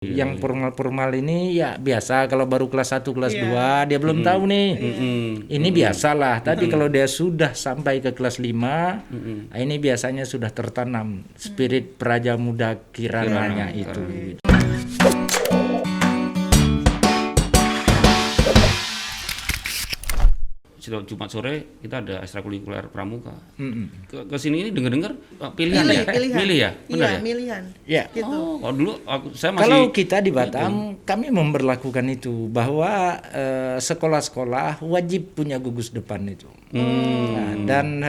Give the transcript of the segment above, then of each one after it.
Yang formal-formal ini ya biasa kalau baru kelas 1, kelas 2 dia belum tahu nih. Ini biasalah. Tadi kalau dia sudah sampai ke kelas 5, ini biasanya sudah tertanam spirit Praja Muda Kirananya itu. Setiap Jumat sore kita ada ekstrakurikuler pramuka. Ke sini ini dengar-dengar pilihan ya? Milih ya? Benar ya? Milihan. Ya. Gitu. Oh, kalau dulu saya masih Kalau kita di Batam, kami memberlakukan itu bahwa sekolah-sekolah wajib punya gugus depan itu. Nah, dan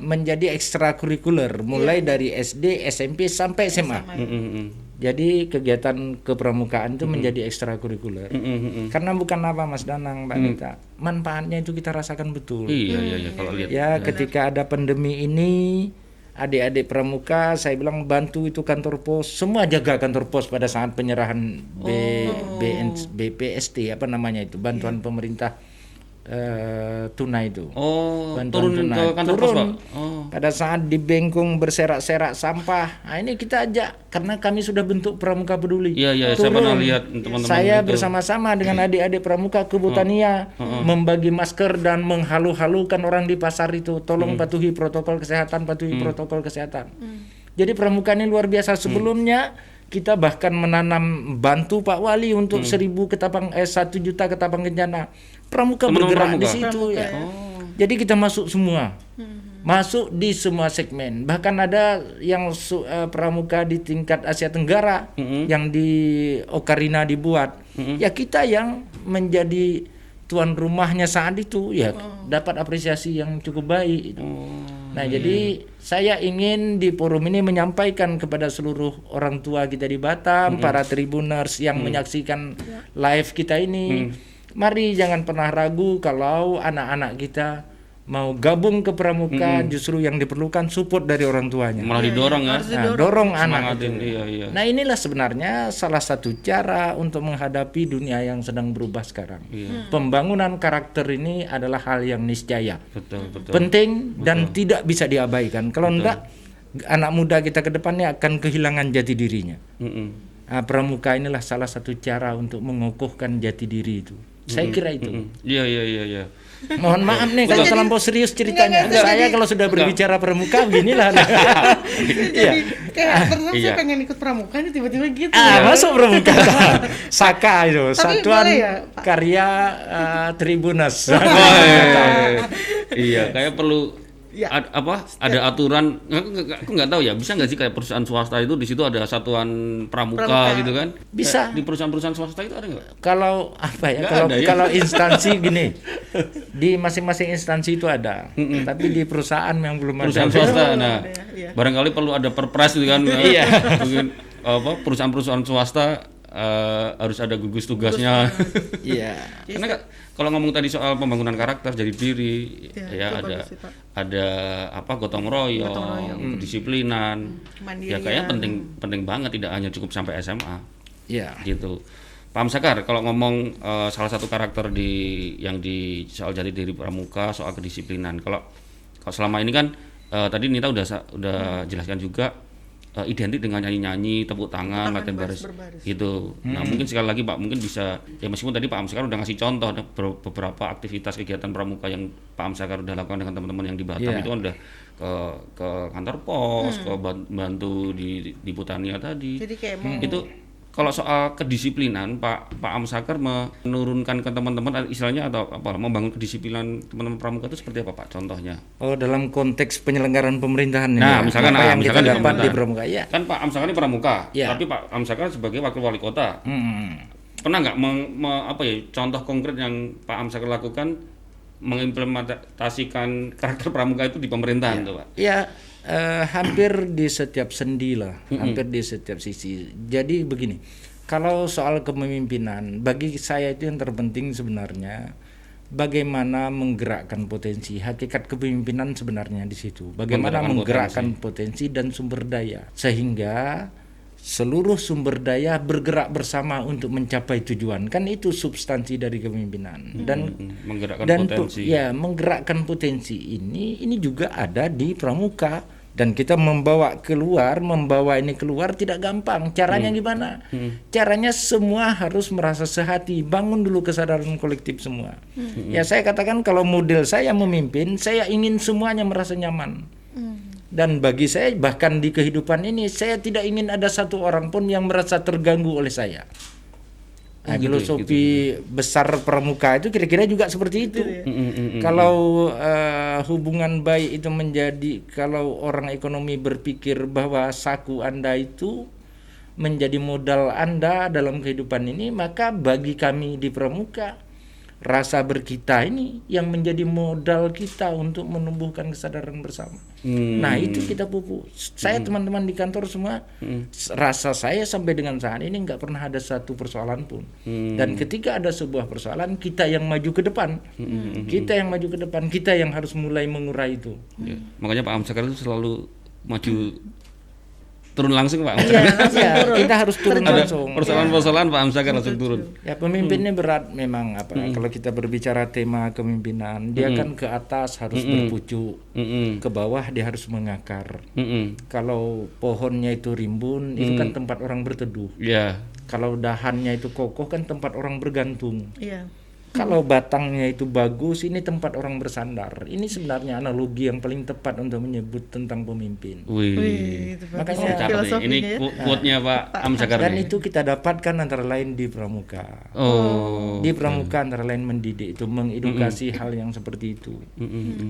menjadi ekstrakurikuler mulai dari SD, SMP sampai SMA. Jadi kegiatan kepramukaan itu menjadi ekstrakurikuler. Karena bukan apa Mas Danang, Mbak Nita, manfaatnya itu kita rasakan betul. Iya kalau lihat. Ya, ketika ada pandemi ini, adik-adik pramuka saya bilang bantu itu kantor pos, semua jaga kantor pos pada saat penyerahan BPST apa namanya itu, bantuan pemerintah tunai itu. Turun tunai. ke kantor pos, Pak. Pada saat di Bengkung berserak-serak sampah. Nah, ini kita ajak karena kami sudah bentuk Pramuka Peduli. Iya, saya pernah lihat teman-teman Saya itu. bersama-sama dengan adik-adik pramuka ke Botania membagi masker dan menghalu-halukan orang di pasar itu. Tolong patuhi protokol kesehatan, protokol kesehatan. Jadi pramuka ini luar biasa. Sebelumnya kita bahkan menanam bantu Pak Wali untuk 1 juta ketapang kencana. Pramuka Teman-teman bergerak pramuka. di situ ya. Jadi kita masuk semua. Masuk di semua segmen. Bahkan ada yang pramuka di tingkat Asia Tenggara yang di Ocarina dibuat. Ya kita yang menjadi tuan rumahnya saat itu ya dapat apresiasi yang cukup baik. Nah, jadi saya ingin di forum ini menyampaikan kepada seluruh orang tua kita di Batam, para tribuners yang menyaksikan live kita ini, mari jangan pernah ragu kalau anak-anak kita mau gabung ke pramuka, justru yang diperlukan support dari orang tuanya. Malah didorong ya. Nah, dorong anak itu. Semangatin, iya. Nah, inilah sebenarnya salah satu cara untuk menghadapi dunia yang sedang berubah sekarang. Pembangunan karakter ini adalah hal yang niscaya. Betul. Penting dan tidak bisa diabaikan. Kalau enggak, anak muda kita ke depannya akan kehilangan jati dirinya. Nah, pramuka inilah salah satu cara untuk mengukuhkan jati diri itu. Saya kira itu. Iya. Mohon maaf nih kalau terlampau serius ceritanya. Saya kalau sudah berbicara pramuka beginilah. Iya. Kayak terus saya pengen ikut pramuka nih tiba-tiba gitu. Masuk pramuka. Saka itu, Tapi Satuan boleh ya, Pak? Karya Tribunas. Iya, kayak perlu ada aturan. Aku nggak tahu ya, bisa nggak sih kayak perusahaan swasta itu di situ ada satuan pramuka gitu kan? Bisa. Di perusahaan-perusahaan swasta itu ada nggak? Kalau apa ya? Nggak Kalau ada ya? kalau instansi gini, di masing-masing instansi itu ada, tapi di perusahaan yang belum ada. Perusahaan swasta. Nah, iya. barangkali perlu ada perpres gitu kan? Iya. Mungkin perusahaan-perusahaan swasta harus ada gugus tugasnya. Iya. Karena kalau ngomong tadi soal pembangunan karakter jadi diri, Iya, ya itu ada bagus sih, Pak. gotong royong, kedisiplinan. Mandirian. Ya kayaknya penting banget, tidak hanya cukup sampai SMA. Iya. Gitu. Pak Amsakar, kalau ngomong salah satu karakter yang di soal jati diri pramuka, soal kedisiplinan. Kalau selama ini kan tadi Nita udah jelaskan juga identik dengan nyanyi-nyanyi, tepuk tangan, latihan baris gitu. Nah, mungkin sekali lagi Pak, mungkin bisa ya meskipun tadi Pak Amsakar udah ngasih contoh ada beberapa aktivitas kegiatan pramuka yang Pak Amsakar udah lakukan dengan teman-teman yang di Batam itu kan udah ke kantor pos, ke bantu di Botania tadi. Jadi kayak mau Itu kalau soal kedisiplinan Pak Amsakar menurunkan ke teman-teman istilahnya atau apa membangun kedisiplinan teman-teman pramuka itu seperti apa Pak contohnya? Oh, dalam konteks penyelenggaraan pemerintahan ini. Nah, ya? misalkan Apa yang kita di dapat di pemerintahan. pramuka ya. Kan Pak Amsakar ini pramuka, Ya. tapi Pak Amsakar sebagai wakil wali kota. Pernah nggak contoh konkret yang Pak Amsakar lakukan mengimplementasikan karakter pramuka itu di pemerintahan tuh Pak? Ya, hampir di setiap sendi lah, hampir di setiap sisi. Jadi begini, kalau soal kepemimpinan, bagi saya itu yang terpenting sebenarnya bagaimana menggerakkan potensi. Hakikat kepemimpinan sebenarnya di situ. Bagaimana menggerakkan potensi dan sumber daya sehingga seluruh sumber daya bergerak bersama untuk mencapai tujuan. Kan itu substansi dari kepemimpinan. Dan menggerakkan dan potensi. menggerakkan potensi ini juga ada di pramuka. Dan kita membawa ini keluar tidak gampang. Caranya gimana? Caranya semua harus merasa sehati, bangun dulu kesadaran kolektif semua. Ya saya katakan kalau model saya memimpin, saya ingin semuanya merasa nyaman. Dan bagi saya bahkan di kehidupan ini saya tidak ingin ada satu orang pun yang merasa terganggu oleh saya. Nah, filosofi besar Pramuka itu kira-kira juga seperti itu. Kalau hubungan baik itu menjadi, kalau orang ekonomi berpikir bahwa saku Anda itu menjadi modal Anda dalam kehidupan ini, maka bagi kami di Pramuka rasa berkita ini yang menjadi modal kita untuk menumbuhkan kesadaran bersama. Nah itu kita pupuk. Saya teman-teman di kantor semua, rasa saya sampai dengan saat ini nggak pernah ada satu persoalan pun. Dan ketika ada sebuah persoalan, kita yang maju ke depan, kita yang harus mulai mengurai itu. Ya. Makanya Pak Amsakar itu selalu maju turun langsung Pak. Iya, kita harus turun langsung. Persoalan-persoalan Pak Amsakar langsung turun. Ya pemimpinnya berat memang kalau kita berbicara tema kepemimpinan, dia kan ke atas harus berpucuk, ke bawah dia harus mengakar. Kalau pohonnya itu rimbun, itu kan tempat orang berteduh. Iya. Kalau dahannya itu kokoh kan tempat orang bergantung. Iya. Kalau batangnya itu bagus, ini tempat orang bersandar. Ini sebenarnya analogi yang paling tepat untuk menyebut tentang pemimpin. Itu Makanya ini quote-nya Pak Amsakar. Dan itu kita dapatkan antara lain di Pramuka. Di Pramuka antara lain mendidik itu, mengedukasi hal yang seperti itu.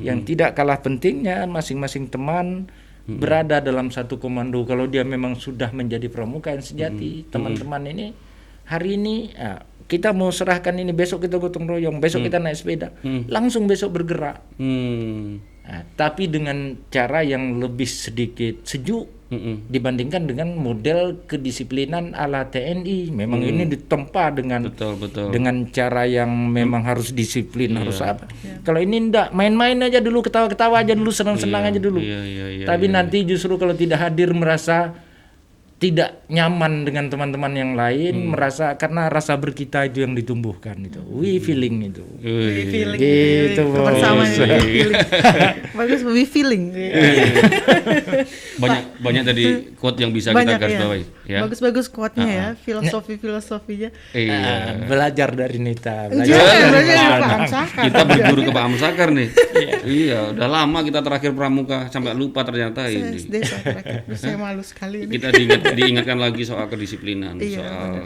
Yang tidak kalah pentingnya masing-masing teman berada dalam satu komando. Kalau dia memang sudah menjadi pramuka yang sejati, teman-teman ini hari ini kita mau serahkan ini, besok kita gotong royong, besok kita naik sepeda, langsung besok bergerak. Nah, tapi dengan cara yang lebih sedikit sejuk dibandingkan dengan model kedisiplinan ala TNI. Memang ini ditempa dengan dengan cara yang memang harus disiplin, harus apa. Kalau ini enggak, main-main aja dulu, ketawa-ketawa aja dulu, senang-senang aja dulu. Tapi nanti justru kalau tidak hadir merasa tidak nyaman dengan teman-teman yang lain, merasa karena rasa berkita itu yang ditumbuhkan itu. We feeling itu. Feeling gitu. Kebersamaan bagus, we feeling. banyak tadi quote yang bisa kita garis bawahi ya. Bagus-bagus quote-nya ya, filosofinya. Iya. Belajar dari Nita, Kita berguru ke Pak Amsakar nih. Iya, udah lama kita terakhir pramuka sampai lupa ternyata ini. SD saya malu sekali ini. Kita diingatkan lagi soal kedisiplinan, soal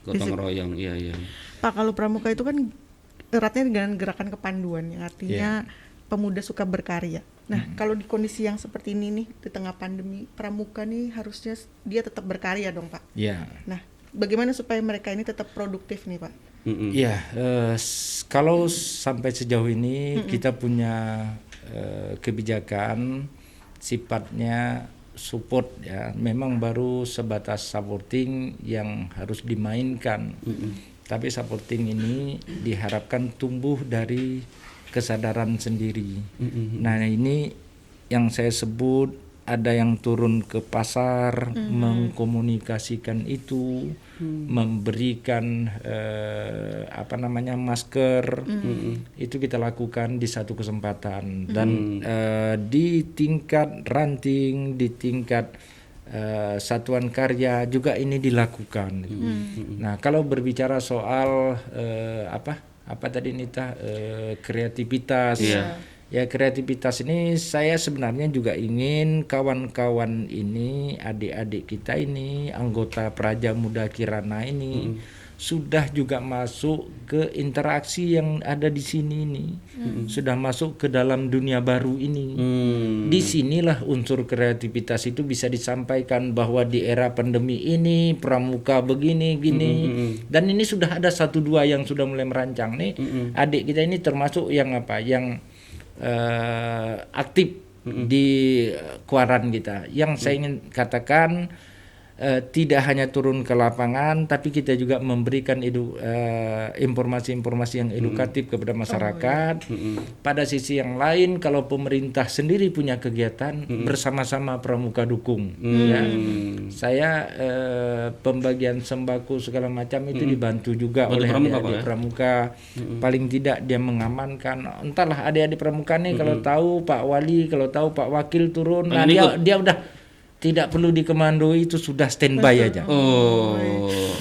gotong royong. Iya. Pak, kalau pramuka itu kan eratnya dengan gerakan kepanduan, yang artinya pemuda suka berkarya. Nah, kalau di kondisi yang seperti ini nih, di tengah pandemi, pramuka nih harusnya dia tetap berkarya dong, Pak. Iya. Nah, bagaimana supaya mereka ini tetap produktif nih, Pak? Iya, kalau sampai sejauh ini kita punya kebijakan sifatnya support ya, memang baru sebatas supporting yang harus dimainkan. Tapi supporting ini diharapkan tumbuh dari kesadaran sendiri. Nah, ini yang saya sebut ada yang turun ke pasar, mengkomunikasikan itu, memberikan masker, itu kita lakukan di satu kesempatan. Dan di tingkat ranting, di tingkat satuan karya juga ini dilakukan. Nah, kalau berbicara soal apa tadi Nita, kreativitas. Ya, kreativitas ini saya sebenarnya juga ingin kawan-kawan ini, adik-adik kita ini, anggota Praja Muda Kirana ini sudah juga masuk ke interaksi yang ada di sini ini. Sudah masuk ke dalam dunia baru ini. Disinilah unsur kreativitas itu bisa disampaikan bahwa di era pandemi ini pramuka begini gini. Dan ini sudah ada 1-2 yang sudah mulai merancang nih. Adik kita ini termasuk yang aktif di Kuaran kita. Yang saya ingin katakan tidak hanya turun ke lapangan, tapi kita juga memberikan informasi-informasi yang edukatif kepada masyarakat. Pada sisi yang lain, kalau pemerintah sendiri punya kegiatan, bersama-sama Pramuka dukung. Ya. Saya pembagian sembako segala macam itu dibantu juga oleh adik-adik Pramuka. Paling tidak dia mengamankan. Entahlah adik-adik Pramuka nih kalau tahu Pak Wali, kalau tahu Pak Wakil turun, nah dia udah tidak perlu dikomandoi, itu sudah standby aja.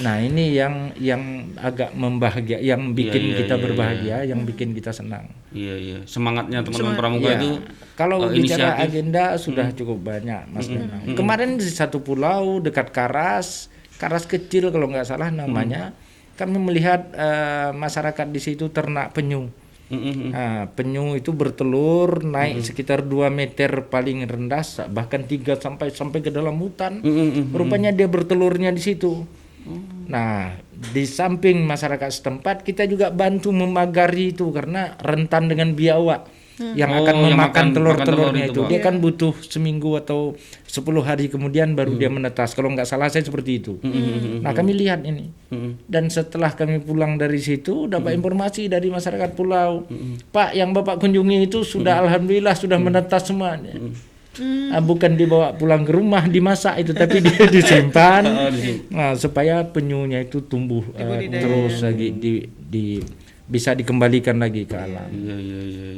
Nah ini yang agak membahagia, yang bikin kita berbahagia, yang bikin kita senang. Iya. Semangatnya teman-teman Pramuka itu. Kalau bicara agenda sudah cukup banyak, Mas Danang. Kemarin di satu pulau dekat Karas kecil kalau nggak salah namanya, kami melihat masyarakat di situ ternak penyu. Nah, penyu itu bertelur naik sekitar 2 meter paling rendah, bahkan 3 sampai ke dalam hutan. Rupanya dia bertelurnya di situ. Nah, di samping masyarakat setempat kita juga bantu memagari itu karena rentan dengan biawak yang akan memakan telur-telurnya itu. Dia kan butuh seminggu atau 10 hari kemudian baru dia menetas. Kalau nggak salah saya seperti itu. Nah kami lihat ini. Dan setelah kami pulang dari situ dapat informasi dari masyarakat pulau. Pak, yang Bapak kunjungi itu sudah alhamdulillah sudah menetas semuanya. Bukan dibawa pulang ke rumah dimasak itu, tapi dia disimpan. Nah, supaya penyunya itu tumbuh terus lagi bisa dikembalikan lagi ke alam.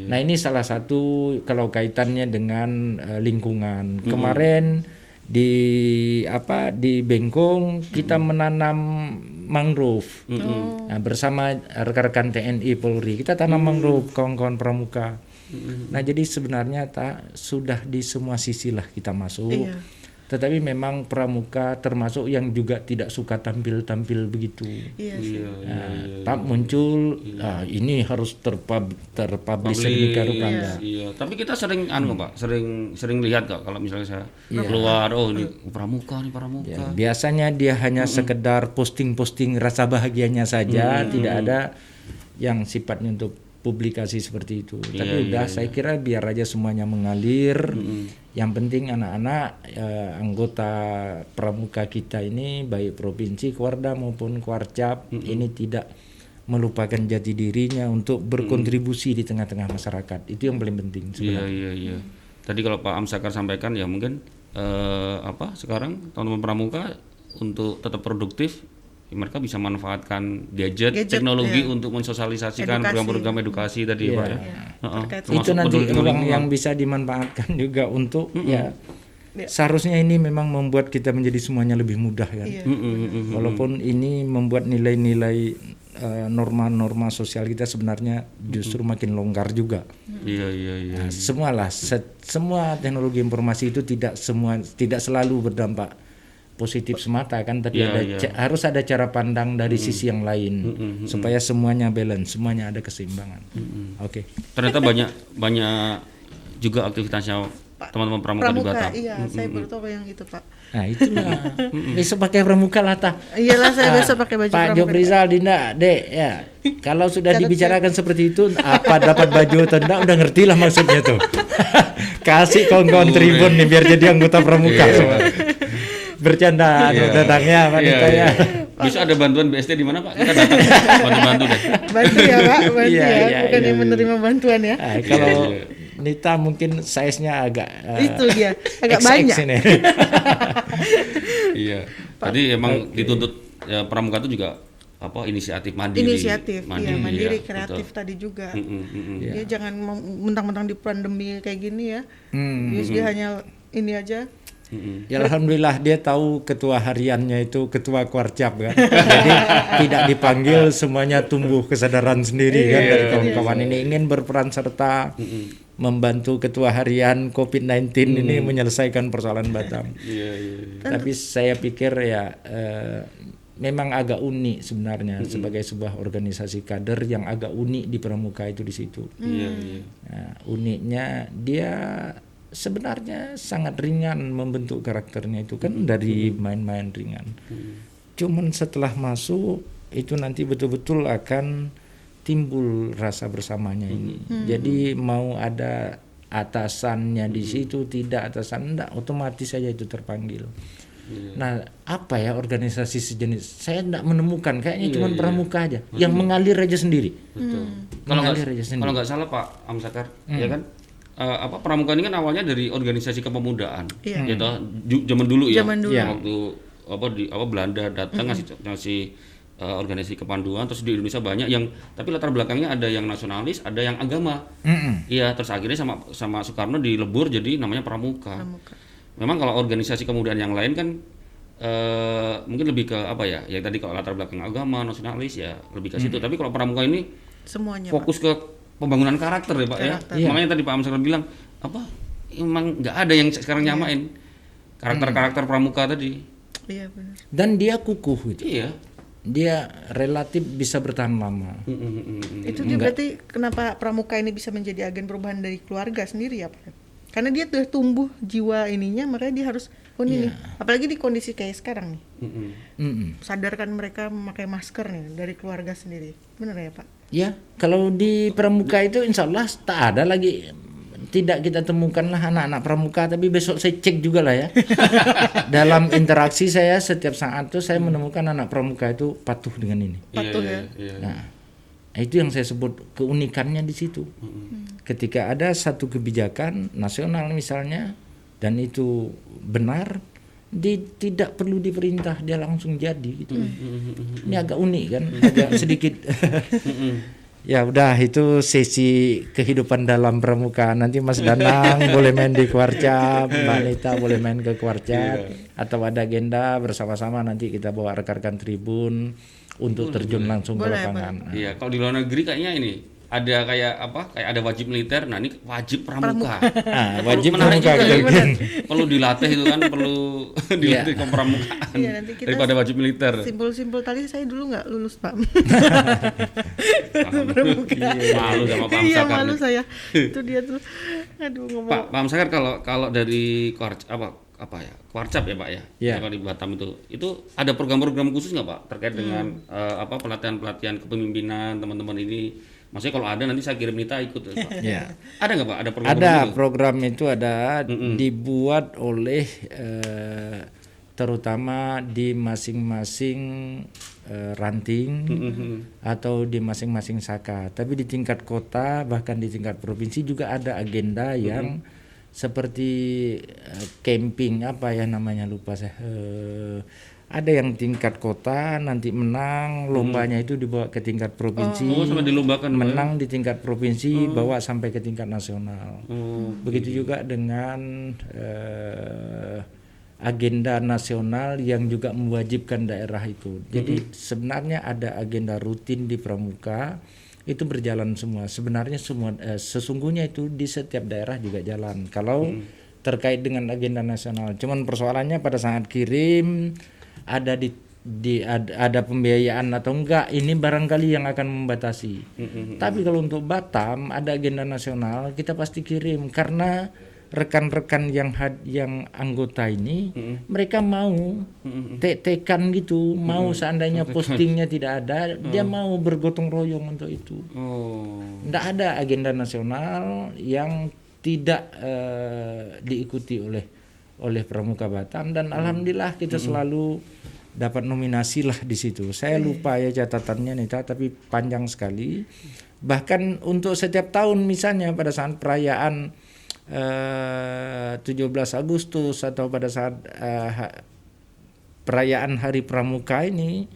Nah ini salah satu kalau kaitannya dengan lingkungan. Kemarin di Bengkong kita menanam mangrove. Nah, bersama rekan-rekan TNI Polri kita tanam mangrove, kawan-kawan Pramuka. Nah jadi sebenarnya sudah di semua sisi lah kita masuk. Tetapi memang Pramuka termasuk yang juga tidak suka tampil begitu. Tak muncul ini harus terpublish sedemikian rupanya. Tapi kita sering Pak, sering lihat kok kalau misalnya saya keluar, ini Pramuka. Ya, biasanya dia hanya sekedar posting rasa bahagianya saja, tidak ada yang sifatnya untuk publikasi seperti itu. Tapi saya kira biar aja semuanya mengalir. Yang penting anak-anak anggota Pramuka kita ini baik provinsi, Kuarda maupun Kuarcap ini tidak melupakan jati dirinya untuk berkontribusi di tengah-tengah masyarakat. Itu yang paling penting sebenarnya. Iya. Tadi kalau Pak Amsakar sampaikan ya mungkin sekarang teman-teman Pramuka untuk tetap produktif, mereka bisa manfaatkan gadget teknologi untuk mensosialisasikan program-program edukasi tadi ya Pak ya. Itu nanti ruang yang bisa dimanfaatkan juga untuk seharusnya ini memang membuat kita menjadi semuanya lebih mudah kan. Walaupun ini membuat nilai-nilai norma-norma sosial kita sebenarnya justru makin longgar juga. Nah, semua teknologi informasi itu tidak selalu berdampak positif semata kan, tapi harus ada cara pandang dari sisi yang lain supaya semuanya balance, semuanya ada keseimbangan. Oke. Ternyata banyak juga aktivitasnya teman-teman Pramuka di Batam. Iya, saya baru tahu yang itu Pak. Nah itulah. Besok pakai Pramuka lah Iyalah saya besok pakai baju Pak Pramuka. Jobrizal, Dinda, Dek ya. Kalau sudah dibicarakan seperti itu, apa dapat baju atau enggak udah ngerti lah maksudnya tuh. Kasih kawan-kawan Tribun nih biar jadi anggota Pramuka semua. Bercanda datangnya wanita ya. Bisa ada bantuan BSD di mana Pak? Kita datang bantu deh. Bantu ya Pak, bukan yang menerima bantuan ya. Kalau Nita mungkin size-nya agak itu dia, agak XX banyak. Ini. Iya. Tadi emang dituntut Pramuka itu juga inisiatif mandiri. Mandiri kreatif betul. Tadi juga. Dia jangan mentang-mentang di pandemi kayak gini ya. Dia hanya ini aja. Ya alhamdulillah dia tahu ketua hariannya itu ketua Kuarcap kan. Jadi tidak dipanggil, semuanya tumbuh kesadaran sendiri kan dari kawan-kawan ini ingin berperan serta membantu ketua harian COVID-19 ini menyelesaikan persoalan Batam. Tapi saya pikir memang agak unik sebenarnya sebagai sebuah organisasi kader yang agak unik di Pramuka itu di situ. Nah, uniknya dia sebenarnya sangat ringan membentuk karakternya itu kan dari main-main ringan. Cuman setelah masuk itu nanti betul-betul akan timbul rasa bersamanya ini. Jadi mau ada atasannya di situ tidak atasan enggak, otomatis saja itu terpanggil. Nah, apa ya organisasi sejenis? Saya tidak menemukan, kayaknya cuma pramuka aja yang mengalir aja sendiri. Betul. Mengalir aja sendiri. Kalau nggak salah Pak Amsakar, ya kan? Pramuka ini kan awalnya dari organisasi kepemudaan, ya toh, zaman dulu ya. Zaman dulu. Waktu Belanda datang ngasih organisasi kepanduan, terus di Indonesia banyak yang, tapi latar belakangnya ada yang nasionalis, ada yang agama. Iya, terus akhirnya sama Soekarno dilebur jadi namanya pramuka. Memang kalau organisasi kepemudaan yang lain kan mungkin lebih ke apa ya? Ya tadi kalau latar belakang agama, nasionalis ya lebih ke situ. Tapi kalau pramuka ini Semuanya, fokus ke pembangunan karakter ya Pak ya. Makanya tadi Pak Amsakar bilang apa? Emang nggak ada yang sekarang nyamain karakter pramuka tadi. Iya benar. Dan dia kukuh gitu. Iya. Dia relatif bisa bertahan lama. Itu dia berarti kenapa pramuka ini bisa menjadi agen perubahan dari keluarga sendiri ya Pak? Karena dia tuh tumbuh jiwa ininya, makanya dia harus nih. Apalagi di kondisi kayak sekarang nih. Sadarkan mereka memakai masker nih dari keluarga sendiri. Benar ya Pak? Ya, kalau di pramuka itu insya Allah tak ada lagi, tidak kita temukan lah anak-anak pramuka, tapi besok saya cek juga lah ya. Dalam interaksi saya setiap saat tuh saya menemukan anak pramuka itu patuh dengan ini. Patuh ya. Nah, itu yang saya sebut keunikannya di situ. Ketika ada satu kebijakan nasional misalnya dan itu benar, tidak perlu diperintah, dia langsung jadi gitu. Ini agak unik kan, agak sedikit. Ya udah, itu sesi kehidupan dalam pramuka. Nanti Mas Danang boleh main di Kuarcap, Mbak Nita boleh main ke Kuarcap, atau ada agenda bersama-sama nanti kita bawa rekan-rekan Tribun untuk terjun langsung ke lapangan. Iya, kalau di luar negeri kayaknya ini ada kayak ada wajib militer. Nah, ini wajib pramuka. Wajib menarik pramuka juga ya. Perlu dilatih itu kan, perlu dilatih kepramukaan daripada wajib militer. Simpul-simpul tadi saya dulu nggak lulus Pak. Malu sama Pak Amsakar. Iya, malu saya. Itu dia tuh. Aduh, ngomong. Pak Amsakar, kalau dari Kuarcap ya Pak ya. Iya. Kalau di Batam itu ada program-program khusus nggak Pak terkait dengan pelatihan-pelatihan kepemimpinan teman-teman ini? Maksudnya kalau ada nanti saya kirim Nita ikut ya, Pak. Ya. Ada nggak Pak? Ada program Ada itu? program itu ada dibuat oleh terutama di masing-masing ranting atau di masing-masing saka. Tapi di tingkat kota bahkan di tingkat provinsi juga ada agenda yang seperti camping apa ya namanya, lupa saya. Ada yang tingkat kota nanti menang lombanya itu dibawa ke tingkat provinsi. Sampai dilombakan menang di tingkat provinsi bawa sampai ke tingkat nasional. Begitu juga dengan agenda nasional yang juga mewajibkan daerah itu. Jadi sebenarnya ada agenda rutin di pramuka itu berjalan semua. Sebenarnya sesungguhnya itu di setiap daerah juga jalan. Kalau terkait dengan agenda nasional, cuman persoalannya pada saat kirim ada pembiayaan atau enggak, ini barangkali yang akan membatasi. Tapi kalau untuk Batam ada agenda nasional, kita pasti kirim karena rekan-rekan yang anggota ini mereka mau tekan gitu, mau seandainya postingnya tidak ada, dia mau bergotong royong untuk itu. Tidak ada agenda nasional yang tidak diikuti oleh pramuka Batam, dan alhamdulillah kita selalu dapat nominasi lah di situ. Saya lupa ya catatannya Nita, tapi panjang sekali. Bahkan untuk setiap tahun misalnya pada saat perayaan 17 Agustus atau pada saat perayaan Hari Pramuka ini,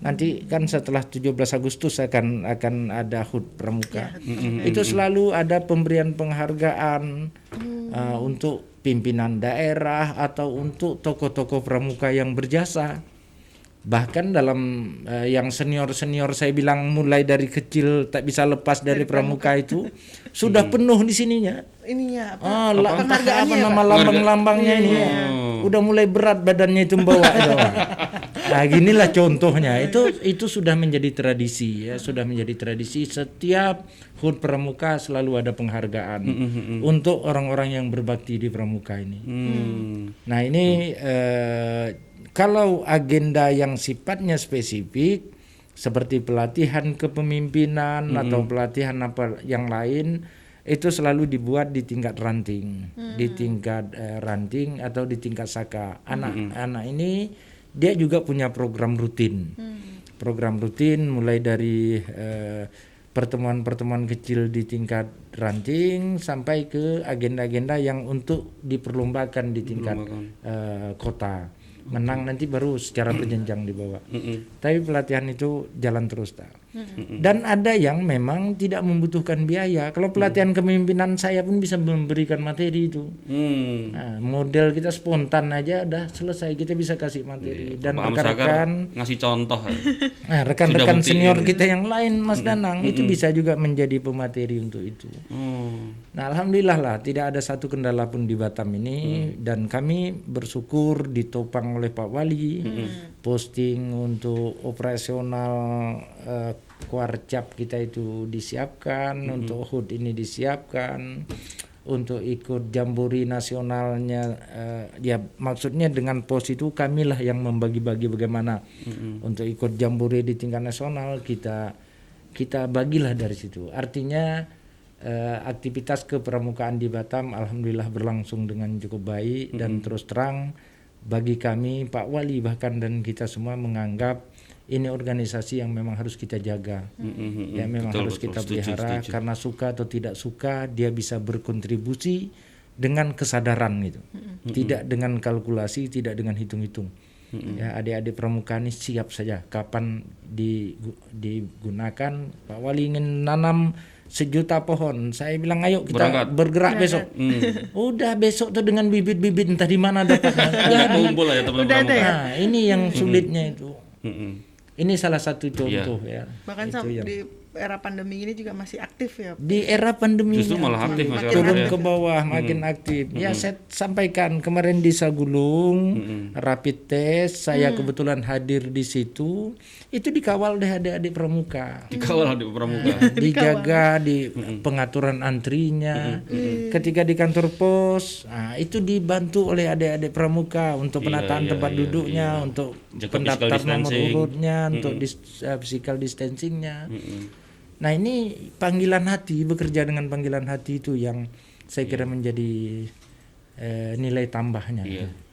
nanti kan setelah 17 Agustus akan ada HUT Pramuka. Itu selalu ada pemberian penghargaan untuk pimpinan daerah atau untuk tokoh-tokoh pramuka yang berjasa. Bahkan dalam yang senior-senior saya bilang mulai dari kecil tak bisa lepas dari pramuka itu sudah penuh di sininya. Ininya Penghargaannya nama lambang-lambangnya ini. Udah mulai berat badannya itu membawa. Nah, ginilah contohnya. Itu sudah menjadi tradisi ya, sudah menjadi tradisi setiap HUT pramuka selalu ada penghargaan untuk orang-orang yang berbakti di pramuka ini. Nah, ini kalau agenda yang sifatnya spesifik seperti pelatihan kepemimpinan atau pelatihan apa yang lain, itu selalu dibuat di tingkat ranting, di tingkat ranting atau di tingkat saka. Anak-anak ini dia juga punya program rutin. Program rutin mulai dari pertemuan-pertemuan kecil di tingkat ranting sampai ke agenda-agenda yang untuk diperlombakan di tingkat kota. Menang nanti baru secara berjenjang dibawa. Tapi pelatihan itu jalan terus tak. Dan ada yang memang tidak membutuhkan biaya. Kalau pelatihan kepemimpinan saya pun bisa memberikan materi itu. Nah, model kita spontan aja udah selesai, kita bisa kasih materi. Dan rekan-rekan ngasih contoh. Nah, rekan-rekan senior kita yang lain Mas Danang itu bisa juga menjadi pemateri untuk itu. Nah, alhamdulillah lah tidak ada satu kendala pun di Batam ini dan kami bersyukur ditopang oleh Pak Wali. Posting untuk operasional Kuarcap kita itu disiapkan, untuk HUD ini disiapkan, untuk ikut jambore nasionalnya, ya maksudnya dengan pos itu kamilah yang membagi-bagi bagaimana untuk ikut jambore di tingkat nasional, kita bagilah dari situ. Artinya aktivitas kepramukaan di Batam alhamdulillah berlangsung dengan cukup baik dan terus terang bagi kami Pak Wali bahkan dan kita semua menganggap ini organisasi yang memang harus kita jaga, ya memang harus kita pelihara karena suka atau tidak suka dia bisa berkontribusi dengan kesadaran gitu, tidak dengan kalkulasi, tidak dengan hitung-hitung. Ya adik-adik pramuka ini siap saja kapan digunakan. Pak Wali ingin nanam 1 juta pohon, saya bilang ayo kita bergerak besok. Udah besok tuh dengan bibit-bibit entah di mana dapatnya. Kumpul ya teman-teman. Nah ini yang sulitnya itu. Ini salah satu contoh ya. Bahkan di era pandemi ini juga masih aktif ya. Di era pandemi justru malah aktif turun ke bawah makin aktif. Ya saya sampaikan kemarin di Sagulung rapid test, saya kebetulan hadir di situ. Itu dikawal oleh adik-adik pramuka. Dikawal adik pramuka. Dijaga di pengaturan antrinya. Ketika di kantor pos, itu dibantu oleh adik-adik pramuka untuk penataan tempat duduknya, untuk pendaftar nomor urutnya, untuk physical distancingnya. Nah ini panggilan hati, bekerja dengan panggilan hati itu yang saya kira menjadi nilai tambahnya.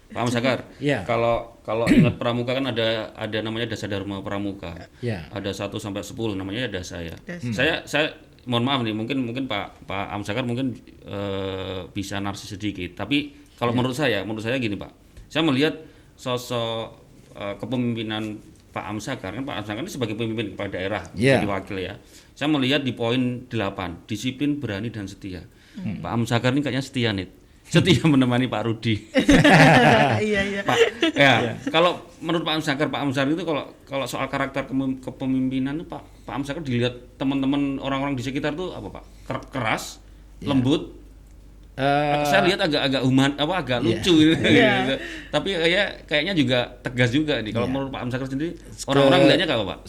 Pak Amsakar, kalau ingat pramuka kan ada namanya Dasa Dharma Pramuka. Ada 1 sampai 10 namanya dasa ya. Saya mohon maaf nih, mungkin Pak Amsakar mungkin bisa narsis sedikit. Tapi kalau menurut saya gini Pak. Saya melihat sosok kepemimpinan Pak Amsakar, kan Pak Amsakar ini sebagai pemimpin kepala daerah, jadi wakil ya. Saya melihat di poin 8, disiplin, berani dan setia. Pak Amsakar ini kayaknya setia nih. Setia menemani Pak Rudi. Iya. Pak, kalau menurut Pak Amsakar itu kalau soal karakter kepemimpinan itu Pak Amsakar dilihat teman-teman orang-orang di sekitar tuh apa Pak? Keras, lembut. Saya lihat agak human, agak lucu gitu. Tapi kayaknya juga tegas juga nih. Kalau menurut Pak Amsakar sendiri, orang-orang melihatnya kayak apa Pak?